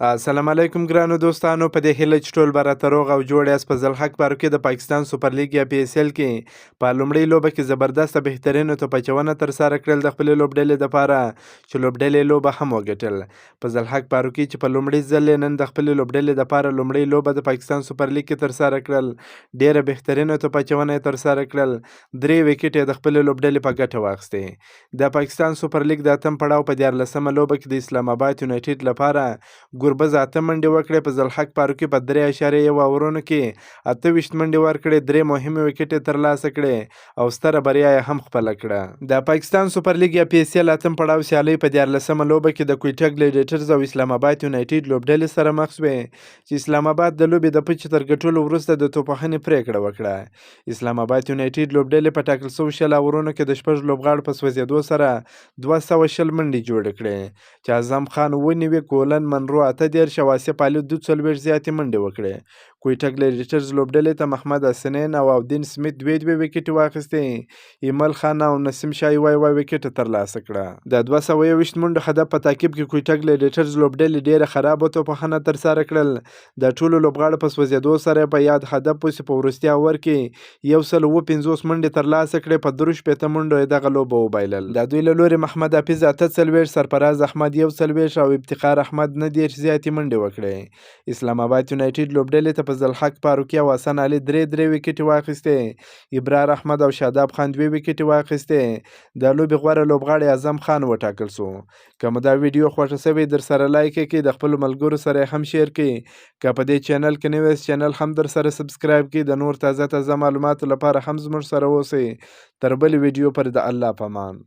السلام علیکم ګرانو دوستانو، په دې هیله چې ټول به راته روغ او جوړ یاست. په زلحق بارو کې د پاکستان سوپر لیګ یا پی اس ایل کې په لومړۍ لوبه کې زبردسته بهترینو توپچونه ترسره کړل د خپلې لوبډلې دپاره، چې لوبډلې لوبه هم وګټل. په زلحق بارو کې چې په لومړي ځل یې نن د خپلې لوبډلې دپاره لومړۍ لوبه د پاکستان سوپر لیګ کې ترسره کړل. ډېره بهترینه توپچونه یې ترسره کړل، 3 ویکټ یې د خپلې لوبډلې په ګټه واخیستې. د پاکستان سوپر لیګ د اتم پړاو په 14مه لوبه کې د اسلام آباد یونایټډ لپاره ګربز 8 منډې وکړې. په زلحق بارو کې په 3.1 اورونو کې 28 منډې ورکړې، 3 مهمې ویکټې یې ترلاسه کړې او ستره بریا یې هم خپله کړه. د پاکستان سوپر لیګ یا پی اس ایل اتم پړاو سیالۍ په 14مه لوبه کې د کویټه ګلیډیټرز او اسلام آباد یونایټډ لوبډلې سره مخ شوې، چې اسلام آباد د لوبې د پچې تر ګټلو وروسته د توپوهنې پرېکړه وکړه. اسلام آباد یونایټډ لوبډلې په ټاکل شوو 20 اورونو کې د 6 لوبغاړو په سوځېدو سره 220 منډې جوړې کړې، چې اعظم خان ونیوي، کولن منرو 18 او آصف علي 42 زیاتې منډې وکړې. کویټه ګلیډیټرز لوبډلې ته محمد حسنین او اودین سمیت 2 ویکټې واخیستې. ایمل خان او نسیم شاه یوه ویکټه ترلاسه کړه. د 221 منډو هدف په تعقیب کې کویټه ګلیډیټرز لوبډلې ډېره خرابه توپخانه ترسره کړل. د ټولو لوبغاړو په سوځېدو سره په یاد هدف پسې په وروستي اور کې 150 منډې ترلاسه کړې. په 63 منډو یې دغه لوبه وبایلل. د دوی له لوري محمد حفیظ 48، سرفراز احمد 41 او افتخار احمد 19 زیاتې منډې وکړې. اسلام آباد یونایټډ لوبډلې ته په زلحق فاروقي او حسن علي 3 ویکټې واخیستې. ابرار احمد او شاداب خان 2 ویکټې واخیستې. د لوبې غوره لوبغاړی اعظم خان وټاکل شو. که مو دا ویډیو خوښه شوې درسره لایک کړئ، د خپلو ملګرو سره هم شیر کړئ. که په دې چینل کې نوی یاست چینل هم درسره سبسکرایب کړئ. د نور تازه معلوماتو لپاره هم زموږ سره اوسئ. تر بلې ویډیو پورې د الله په امان.